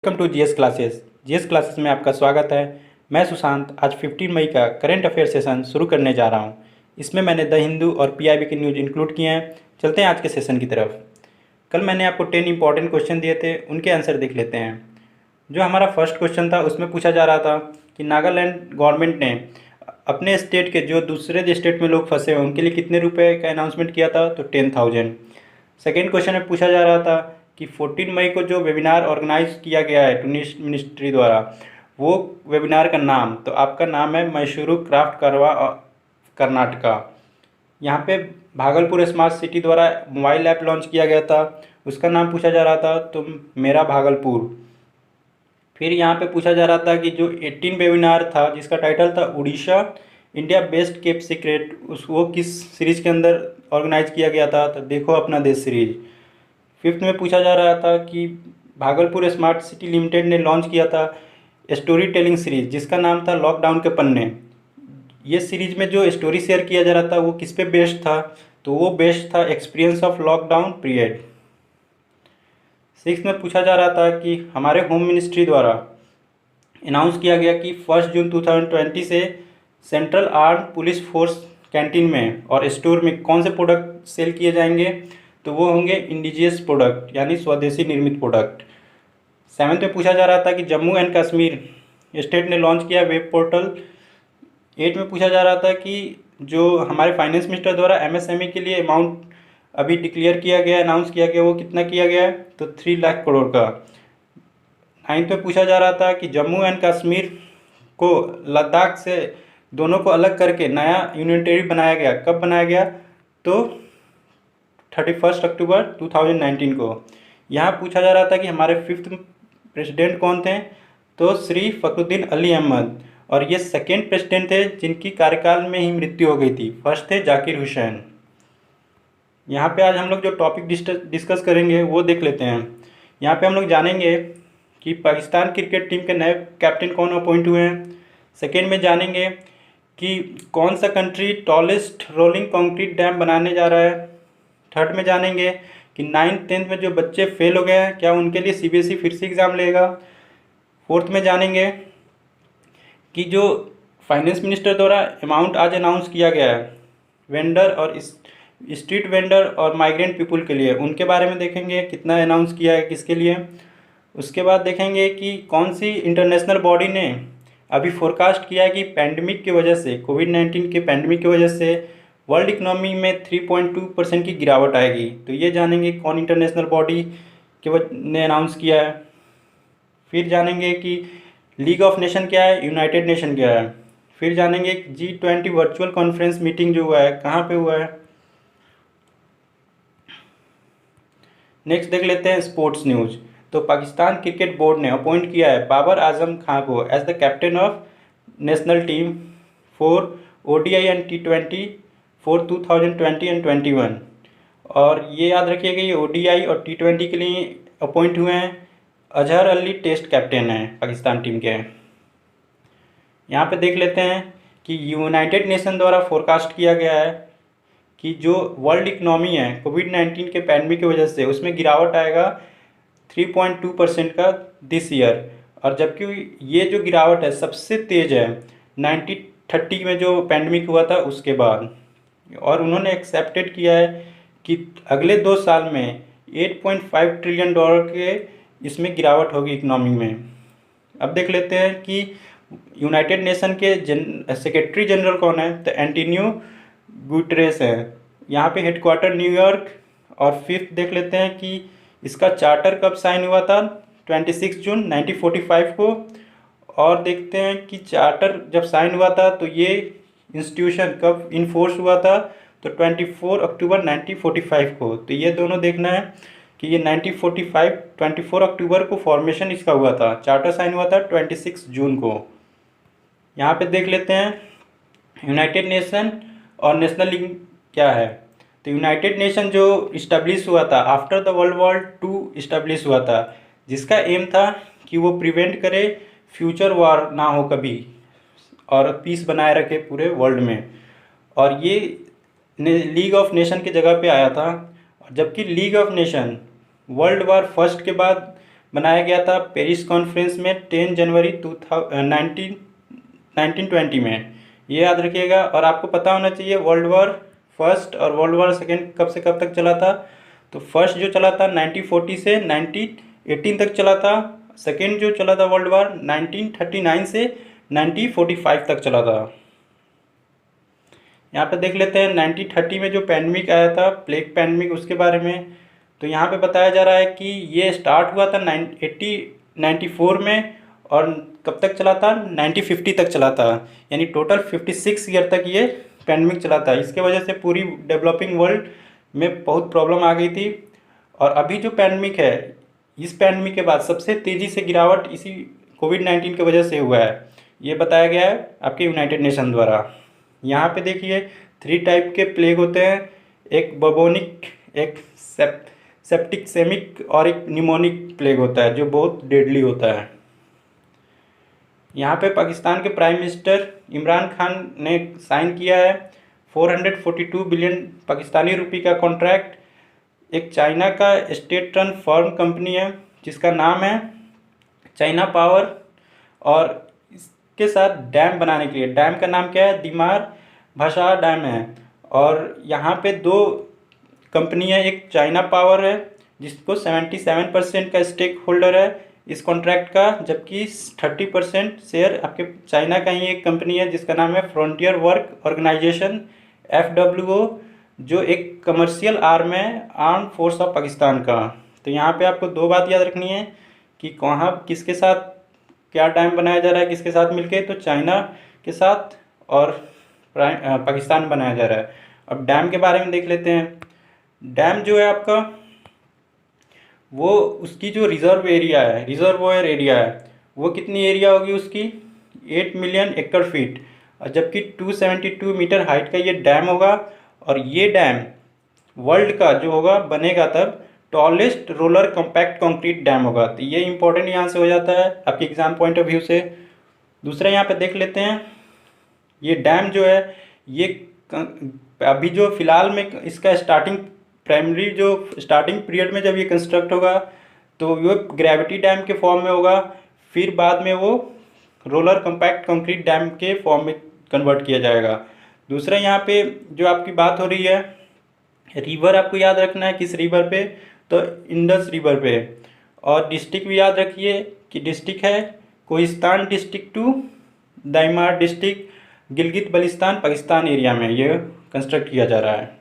Welcome to GS classes. GS classes में आपका स्वागत है। मैं सुशांत आज 15 मई का करंट अफेयर सेशन शुरू करने जा रहा हूं। इसमें मैंने द हिंदू और पीआईबी के न्यूज़ इंक्लूड किए हैं। चलते हैं आज के सेशन की तरफ। कल मैंने आपको 10 इंपॉर्टेंट क्वेश्चन दिए थे, उनके आंसर देख लेते हैं। जो हमारा फर्स्ट क्वेश्चन था उसमें पूछा जा रहा था कि नागालैंड गवर्नमेंट ने अपने स्टेट के जो दूसरे स्टेट में लोग फंसे हैं उनके लिए कितने रुपए का अनाउंसमेंट किया था, तो 10,000। सेकेंड क्वेश्चन में पूछा जा रहा था कि 14 मई को जो वेबिनार ऑर्गेनाइज किया गया है टूरिस्ट मिनिस्ट्री द्वारा, वो वेबिनार का नाम, तो आपका नाम है मैसूरू क्राफ्ट करवा कर्नाटका। यहाँ पे भागलपुर स्मार्ट सिटी द्वारा मोबाइल ऐप लॉन्च किया गया था, उसका नाम पूछा जा रहा था तो मेरा भागलपुर। फिर यहाँ पे पूछा जा रहा था कि जो 18 वेबिनार था जिसका टाइटल था Orissa India best kept secret, वो किस सीरीज के अंदर ऑर्गेनाइज किया गया था, तो देखो अपना देश सीरीज। फिफ्थ में पूछा जा रहा था कि भागलपुर स्मार्ट सिटी लिमिटेड ने लॉन्च किया था स्टोरी टेलिंग सीरीज जिसका नाम था लॉकडाउन के पन्ने। ये सीरीज में जो स्टोरी शेयर किया जा रहा था वो किस पे बेस्ड था, तो वो बेस्ड था experience of lockdown period. Six में पूछा जा रहा था कि हमारे होम मिनिस्ट्री द्वारा अनाउंस किया गया कि 1 जून 2020 से central arm police force canteen में और स्टोर में कौन से प्रोडक्ट सेल किए जाएंगे, तो वो होंगे इंडिजियस प्रोडक्ट यानी स्वदेशी निर्मित प्रोडक्ट। सेवन्थ में पूछा जा रहा था कि जम्मू एंड कश्मीर स्टेट ने लॉन्च किया वेब पोर्टल। एट में पूछा जा रहा था कि जो हमारे फाइनेंस मिनिस्टर द्वारा एमएसएमई के लिए अमाउंट अभी डिक्लेयर किया गया, अनाउंस किया गया, वो कितना किया गया है, तो 3 लाख करोड़ का। नाइन्थ में पूछा जा रहा था कि जम्मू एंड कश्मीर को लद्दाख से दोनों को अलग करके नया यूनियन टेरिटरी बनाया गया, कब बनाया गया, तो 31 अक्टूबर 2019 को। यहाँ पूछा जा रहा था कि हमारे 5th प्रेसिडेंट कौन थे, तो श्री फखरुद्दीन अली अहमद, और ये सेकेंड प्रेसिडेंट थे जिनकी कार्यकाल में ही मृत्यु हो गई थी। फर्स्ट थे जाकिर हुसैन। यहाँ पे आज हम लोग जो टॉपिक डिस्कस करेंगे वो देख लेते हैं। यहाँ पे हम लोग जानेंगे कि पाकिस्तान क्रिकेट टीम के नए कैप्टन कौन अपॉइंट हुए हैं। सेकेंड में जानेंगे कि कौन सा country tallest rolling concrete dam बनाने जा रहा है। थर्ड में जानेंगे कि 9th 10th में जो बच्चे फेल हो गए हैं क्या उनके लिए सीबीएसई फिर से एग्ज़ाम लेगा। फोर्थ में जानेंगे कि जो फाइनेंस मिनिस्टर द्वारा अमाउंट आज अनाउंस किया गया है वेंडर और स्ट्रीट वेंडर और माइग्रेंट पीपल के लिए, उनके बारे में देखेंगे कितना अनाउंस किया है, किसके लिए। उसके बाद देखेंगे कि कौन सी इंटरनेशनल बॉडी ने अभी फोरकास्ट किया है कि पैंडमिक की वजह से, कोविड-19 के पैंडमिक की वजह से वर्ल्ड इकोनॉमी में 3.2% की गिरावट आएगी, तो ये जानेंगे कौन इंटरनेशनल बॉडी ने अनाउंस किया है। फिर जानेंगे कि लीग ऑफ नेशन क्या है, यूनाइटेड नेशन क्या है। फिर जानेंगे G20 वर्चुअल कॉन्फ्रेंस मीटिंग जो हुआ है कहाँ पे हुआ है। नेक्स्ट देख लेते हैं स्पोर्ट्स न्यूज़। तो पाकिस्तान क्रिकेट बोर्ड ने अपॉइंट किया है बाबर आजम खान को as the captain of national team for ODI and T20 for 2020 and 21। और ये याद रखिएगा ये ODI और T20 के लिए अपॉइंट हुए हैं। अजहर अली टेस्ट कैप्टन है पाकिस्तान टीम के। यहाँ पे देख लेते हैं कि यूनाइटेड नेशन द्वारा फोरकास्ट किया गया है कि जो वर्ल्ड इकनॉमी है कोविड-19 के पैंडमिक की वजह से उसमें गिरावट आएगा 3.2% का दिस ईयर। और जबकि ये जो गिरावट है सबसे तेज़ है 1930 में जो पैंडमिक हुआ था उसके बाद। और उन्होंने एक्सेप्टेड किया है कि अगले 2 साल में $8.5 ट्रिलियन के इसमें गिरावट होगी इकनॉमी में। अब देख लेते हैं कि यूनाइटेड नेशन के सेक्रेटरी जनरल कौन है, तो एंटोनियो गुटेरेस है। यहाँ पे हेडक्वार्टर न्यूयॉर्क। और फिफ्थ देख लेते हैं कि इसका चार्टर कब साइन हुआ था, 26 जून 1945 को। और देखते हैं कि चार्टर जब साइन हुआ था तो ये इंस्टीट्यूशन कब इन्फोर्स हुआ था, तो 24 अक्टूबर 1945 को। तो ये दोनों देखना है कि ये 24 अक्टूबर को फॉर्मेशन इसका हुआ था, चार्टर साइन हुआ था 26 जून को। यहाँ पे देख लेते हैं यूनाइटेड नेशन और नेशनल लीग क्या है। तो यूनाइटेड नेशन जो इस्टेब्लिश हुआ था after the world war 2 establish हुआ था, जिसका एम था कि वो प्रिवेंट करे फ्यूचर वॉर ना हो कभी और पीस बनाए रखे पूरे वर्ल्ड में। और ये लीग ऑफ नेशन की जगह पे आया था। जबकि league of nation world war first के बाद बनाया गया था पेरिस कॉन्फ्रेंस में 10 जनवरी 1920 में। ये याद रखिएगा। और आपको पता होना चाहिए वर्ल्ड वॉर फर्स्ट और वर्ल्ड वॉर सेकेंड कब से कब तक चला था। तो फर्स्ट जो चला था 1940 से 1918 तक चला था। सेकेंड जो चला था वर्ल्ड वॉर 1939 से 1945 तक चला था। यहाँ पे देख लेते हैं 1930 में जो पैंडमिक आया था, प्लेग पैंडमिक, उसके बारे में। तो यहाँ पे बताया जा रहा है कि ये स्टार्ट हुआ था 1994 में और कब तक चला था 1950 तक चला था, यानी टोटल 56 ईयर तक ये पैंडमिक चला था। इसके वजह से पूरी डेवलपिंग वर्ल्ड में बहुत प्रॉब्लम आ गई थी। और अभी जो पैंडमिक है, इस पैंडमिक के बाद सबसे तेज़ी से गिरावट इसी कोविड-19 की वजह से हुआ है, ये बताया गया है आपके यूनाइटेड नेशन द्वारा। यहाँ पे देखिए 3 टाइप के प्लेग होते हैं, एक बबोनिक, एक सेप्टिसेमिक और एक निमोनिक प्लेग होता है जो बहुत डेडली होता है। यहाँ पे पाकिस्तान के प्राइम मिनिस्टर इमरान खान ने साइन किया है 442 बिलियन पाकिस्तानी रुपये का कॉन्ट्रैक्ट। एक चाइना का स्टेट रन फर्म कंपनी है जिसका नाम है चाइना पावर, और इसके साथ डैम बनाने के लिए, डैम का नाम क्या है, दिमार भाषा डैम है। और यहाँ पे 2 कंपनी है, एक चाइना पावर है जिसको 77% का स्टेक होल्डर है इस कॉन्ट्रैक्ट का, जबकि 30% शेयर आपके चाइना का ही एक कंपनी है जिसका नाम है फ्रंटियर वर्क ऑर्गेनाइजेशन FWO, जो एक कमर्शियल आर्म है आर्म फोर्स ऑफ पाकिस्तान का। तो यहाँ पे आपको 2 बात याद रखनी है कि कहाँ किसके साथ क्या डैम बनाया जा रहा है, किसके साथ मिलके, तो चाइना के साथ और पाकिस्तान बनाया जा रहा है। अब डैम के बारे में देख लेते हैं। डैम जो है आपका, वो उसकी जो रिजर्वोयर एरिया है, वो कितनी एरिया होगी उसकी, 8 मिलियन एकड़ फीट, और जबकि 272 मीटर हाइट का ये डैम होगा। और ये डैम वर्ल्ड का जो होगा बनेगा तब tallest roller compact concrete dam होगा। तो ये इंपॉर्टेंट यहाँ से हो जाता है आपके एग्जाम पॉइंट ऑफ व्यू से। दूसरा यहाँ पे देख लेते हैं, ये डैम जो है ये अभी जो फिलहाल में इसका प्राइमरी जो स्टार्टिंग पीरियड में जब ये कंस्ट्रक्ट होगा तो वो ग्रेविटी डैम के फॉर्म में होगा, फिर बाद में वो रोलर कॉम्पैक्ट कंक्रीट डैम के फॉर्म में कन्वर्ट किया जाएगा। दूसरा यहाँ पे जो आपकी बात हो रही है, रिवर आपको याद रखना है, किस रिवर पे, तो इंडस रिवर पे। और डिस्ट्रिक्ट भी याद रखिए कि डिस्ट्रिक्ट है Kohistan district to Diamer district, Gilgit Baltistan Pakistan area में ये कंस्ट्रक्ट किया जा रहा है।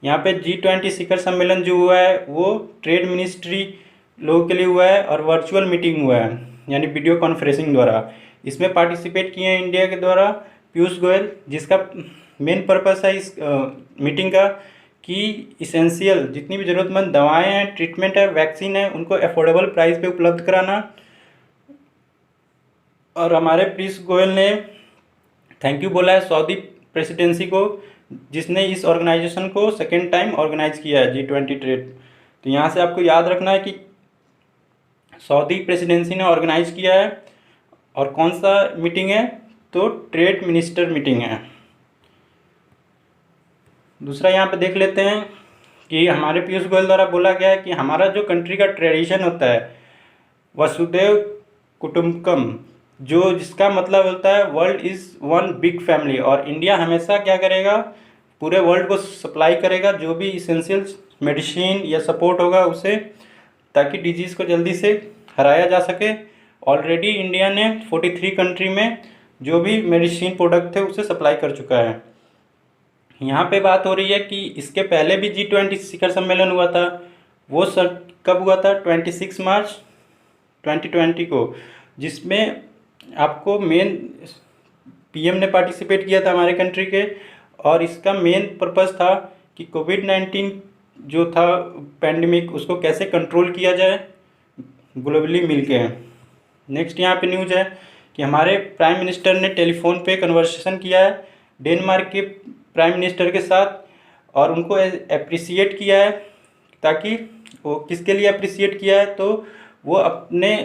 यहाँ पे G20 शिखर सम्मेलन जो हुआ है वो ट्रेड मिनिस्ट्री लोगों के लिए हुआ है और वर्चुअल मीटिंग हुआ है, यानी वीडियो कॉन्फ्रेंसिंग द्वारा। इसमें पार्टिसिपेट किए हैं इंडिया के द्वारा पीयूष गोयल, जिसका मेन पर्पस है इस मीटिंग का कि इसेंशियल जितनी भी ज़रूरतमंद दवाएं हैं, ट्रीटमेंट है, वैक्सीन है, उनको अफोर्डेबल प्राइस पे उपलब्ध कराना। और हमारे पीयूष गोयल ने थैंक यू बोला है सऊदी प्रेसिडेंसी को, जिसने इस ऑर्गेनाइजेशन को सेकेंड टाइम ऑर्गेनाइज किया है G20 ट्रेड। तो यहाँ से आपको याद रखना है कि सऊदी प्रेसिडेंसी ने ऑर्गेनाइज किया है, और कौन सा मीटिंग है, तो ट्रेड मिनिस्टर मीटिंग है। दूसरा यहाँ पे देख लेते हैं कि हमारे पीयूष गोयल द्वारा बोला गया है कि हमारा जो कंट्री का ट्रेडिशन होता है वसुदेव कुटुम्बकम, जो जिसका मतलब होता है world is one big family, और इंडिया हमेशा क्या करेगा, पूरे वर्ल्ड को सप्लाई करेगा जो भी इसेंशियल मेडिसिन या सपोर्ट होगा उसे, ताकि डिजीज़ को जल्दी से हराया जा सके। ऑलरेडी इंडिया ने 43 कंट्री में जो भी मेडिसिन प्रोडक्ट थे उसे सप्लाई कर चुका है। यहाँ पे बात हो रही है कि इसके पहले भी G20 शिखर सम्मेलन हुआ था, वो सर कब हुआ था, 26 मार्च 2020 को, जिसमें आपको मेन PM ने पार्टिसिपेट किया था हमारे कंट्री के। और इसका मेन पर्पस था कि कोविड-19 जो था पैंडमिक, उसको कैसे कंट्रोल किया जाए ग्लोबली मिलके। नेक्स्ट यहाँ पे न्यूज़ है कि हमारे प्राइम मिनिस्टर ने टेलीफोन पे कन्वर्सेशन किया है डेनमार्क के प्राइम मिनिस्टर के साथ, और उनको अप्रिसिएट किया है। ताकि वो किसके लिए अप्रिसिएट किया है, तो वो अपने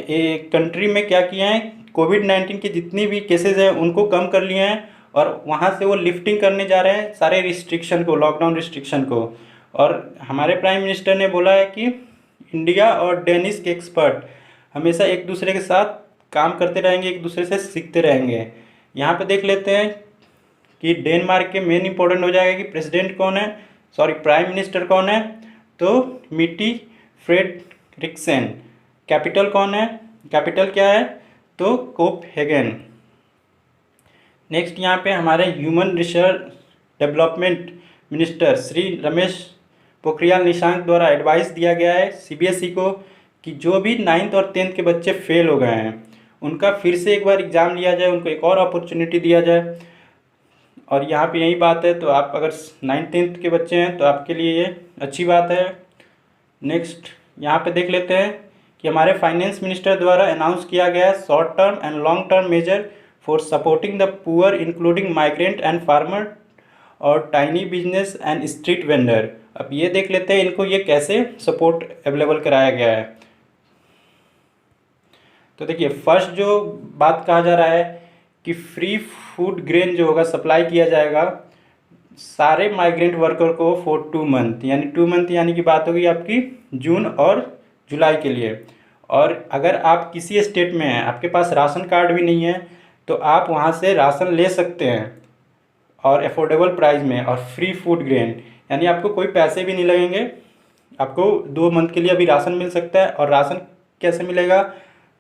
कंट्री में क्या किया है, कोविड-19 की जितनी भी केसेस हैं उनको कम कर लिए हैं, और वहाँ से वो लिफ्टिंग करने जा रहे हैं सारे रिस्ट्रिक्शन को, लॉकडाउन रिस्ट्रिक्शन को। और हमारे प्राइम मिनिस्टर ने बोला है कि इंडिया और डेनिश के एक्सपर्ट हमेशा एक दूसरे के साथ काम करते रहेंगे, एक दूसरे से सीखते रहेंगे। यहाँ पे देख लेते हैं कि डेनमार्क के मेन इंपॉर्टेंट हो जाएगा कि प्रेसिडेंट कौन है, सॉरी प्राइम मिनिस्टर कौन है, तो मिट्टी फ्रेडरिक्सेन। कैपिटल कौन है, कैपिटल क्या है, तो कोपहेगन। नेक्स्ट यहाँ पे हमारे human resource development minister Shri Ramesh Pokhriyal Nishank द्वारा एडवाइस दिया गया है सीबीएसई को कि जो भी 9th और 10th के बच्चे फेल हो गए हैं उनका फिर से एक बार एग्ज़ाम लिया जाए, उनको एक और अपॉर्चुनिटी दिया जाए। और यहाँ पे यही बात है, तो आप अगर 9th-10th के बच्चे हैं तो आपके लिए ये अच्छी बात है। नेक्स्ट यहाँ पे देख लेते हैं कि हमारे फाइनेंस मिनिस्टर द्वारा अनाउंस किया गया short term and long term measure for supporting the poor including migrant and farmer और tiny business and street vendor. अब ये देख लेते हैं इनको ये कैसे सपोर्ट अवेलेबल कराया गया है। तो देखिए फर्स्ट जो बात कहा जा रहा है कि फ्री फूड ग्रेन जो होगा सप्लाई किया जाएगा सारे माइग्रेंट वर्कर को फॉर 2 मंथ, यानी 2 मंथ यानी कि बात होगी आपकी जून और जुलाई के लिए। और अगर आप किसी स्टेट में हैं, आपके पास राशन कार्ड भी नहीं है, तो आप वहाँ से राशन ले सकते हैं और अफोर्डेबल प्राइस में और फ्री फूड ग्रेन, यानी आपको कोई पैसे भी नहीं लगेंगे। आपको 2 मंथ के लिए अभी राशन मिल सकता है। और राशन कैसे मिलेगा,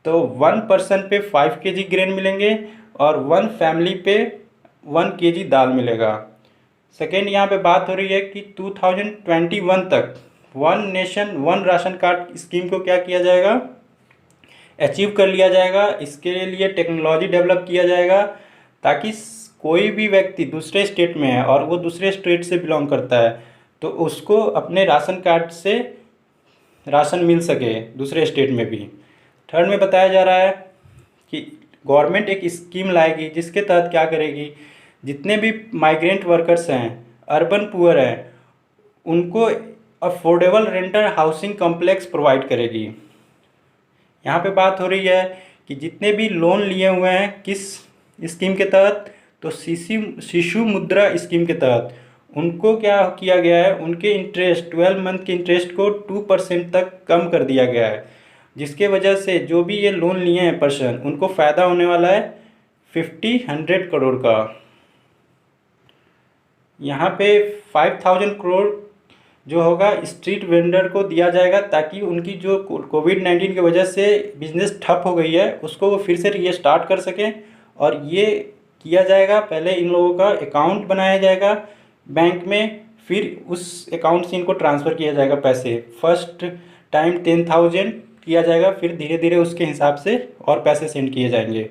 तो 1 पर्सन पे 5 केजी ग्रेन मिलेंगे और 1 फैमिली पे 1 केजी दाल मिलेगा। सेकेंड यहाँ पे बात हो रही है कि 2021 तक 1 नेशन 1 राशन कार्ड स्कीम को क्या किया जाएगा, अचीव कर लिया जाएगा। इसके लिए टेक्नोलॉजी डेवलप किया जाएगा ताकि कोई भी व्यक्ति दूसरे स्टेट में है और वो दूसरे स्टेट से बिलोंग करता है तो उसको अपने राशन कार्ड से राशन मिल सके दूसरे स्टेट में भी। थर्ड में बताया जा रहा है कि गवर्नमेंट एक स्कीम लाएगी जिसके तहत क्या करेगी, जितने भी माइग्रेंट वर्कर्स हैं, अर्बन पुअर हैं, उनको affordable rental housing complex provide करेगी। यहाँ पे बात हो रही है कि जितने भी लोन लिए हुए हैं किस स्कीम के तहत, तो शिशु मुद्रा स्कीम के तहत उनको क्या किया गया है, उनके इंटरेस्ट 12 मंथ के इंटरेस्ट को 2% तक कम कर दिया गया है, जिसके वजह से जो भी ये लोन लिए हैं पर्सन उनको फ़ायदा होने वाला है 100 करोड़ का। यहाँ पे 5000 करोड़ जो होगा स्ट्रीट वेंडर को दिया जाएगा ताकि उनकी जो कोविड-19 की वजह से बिजनेस ठप हो गई है उसको वो फिर से रीस्टार्ट कर सकें। और ये किया जाएगा, पहले इन लोगों का अकाउंट बनाया जाएगा बैंक में, फिर उस अकाउंट से इनको ट्रांसफ़र किया जाएगा पैसे। फर्स्ट टाइम 10,000 किया जाएगा, फिर धीरे धीरे उसके हिसाब से और पैसे सेंड किए जाएंगे।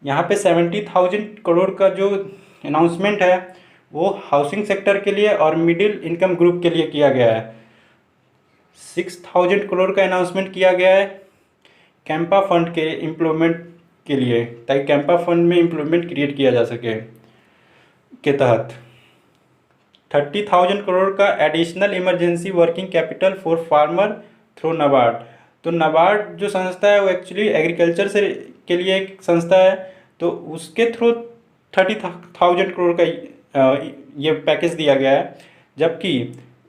यहाँ पे 70,000 करोड़ का जो अनाउंसमेंट है वो हाउसिंग सेक्टर के लिए और मिडिल इनकम ग्रुप के लिए किया गया है। 6,000 करोड़ का अनाउंसमेंट किया गया है कैंपा फंड के एम्प्लॉयमेंट के लिए, ताकि कैंपा फंड में एम्प्लॉयमेंट क्रिएट किया जा सके के तहत। 30,000 करोड़ का additional emergency working capital for farmer through NABARD. तो नाबार्ड जो संस्था है वो एक्चुअली एग्रीकल्चर से के लिए एक संस्था है, तो उसके थ्रू 30,000 करोड़ का ये पैकेज दिया गया है। जबकि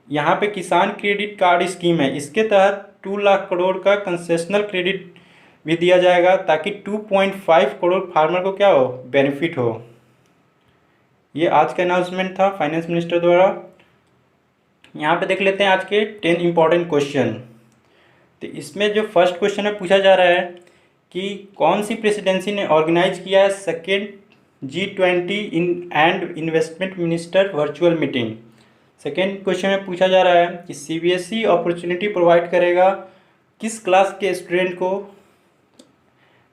यहाँ पे किसान क्रेडिट कार्ड स्कीम है, इसके तहत 2 लाख करोड़ का कंसेशनल क्रेडिट भी दिया जाएगा ताकि 2.5 करोड़ फार्मर को क्या हो, बेनिफिट हो। ये आज का अनाउंसमेंट था फाइनेंस मिनिस्टर द्वारा। यहाँ पे देख लेते हैं आज के 10 इम्पॉर्टेंट क्वेश्चन। तो इसमें जो फर्स्ट क्वेश्चन में पूछा जा रहा है कि कौन सी प्रेसिडेंसी ने ऑर्गेनाइज किया है second G20 and investment minister virtual meeting. Second question में पूछा जा रहा है कि सीबीएसई अपॉर्चुनिटी प्रोवाइड करेगा किस क्लास के स्टूडेंट को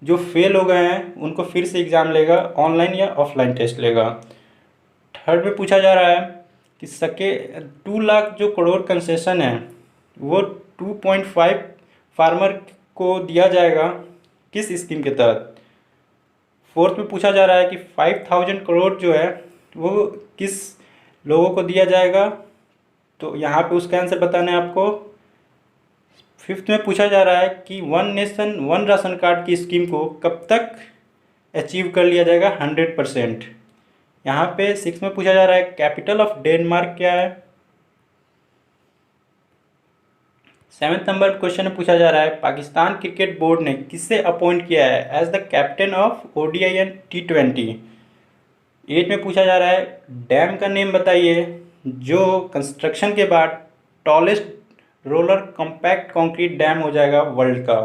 जो फेल हो गए हैं उनको फिर से एग्ज़ाम लेगा, ऑनलाइन या ऑफलाइन टेस्ट लेगा। थर्ड में पूछा जा रहा है कि 2 लाख जो करोड़ कंसेशन है वो 2.5 फार्मर को दिया जाएगा किस स्कीम के तहत। फोर्थ में पूछा जा रहा है कि 5,000 करोड़ जो है वो किस लोगों को दिया जाएगा, तो यहाँ पे उसका आंसर बताना है आपको। फिफ्थ में पूछा जा रहा है कि 1 नेशन 1 राशन कार्ड की स्कीम को कब तक अचीव कर लिया जाएगा 100%। यहाँ पे 6 में पूछा जा रहा है कैपिटल ऑफ डेनमार्क क्या है। 7वें नंबर क्वेश्चन में पूछा जा रहा है, पाकिस्तान क्रिकेट बोर्ड ने किसे अपॉइंट किया है as the captain of ODI and T20। 8 में पूछा जा रहा है, डैम का नेम बताइए जो कंस्ट्रक्शन के बाद tallest roller compact concrete dam हो जाएगा वर्ल्ड का।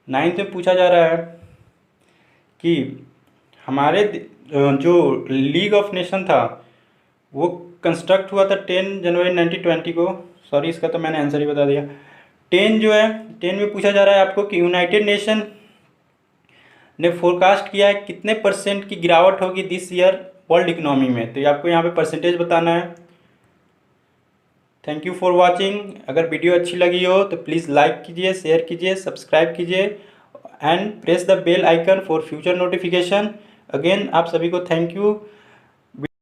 9th में पूछा जा रहा है कि हमारे जो लीग ऑफ नेशन था वो कंस्ट्रक्ट हुआ था 10 जनवरी 1920 को। सॉरी, इसका तो मैंने आंसर ही बता दिया। 10 जो है, 10 में पूछा जा रहा है आपको कि यूनाइटेड नेशन ने फोरकास्ट किया है कितने % की गिरावट होगी दिस ईयर वर्ल्ड इकोनॉमी में। तो ये आपको यहाँ पे परसेंटेज बताना है। Thank you for watching. अगर वीडियो अच्छी लगी हो तो प्लीज़ लाइक कीजिए, शेयर कीजिए, सब्सक्राइब कीजिए and press the bell icon for future notification. Again आप सभी को थैंक यू।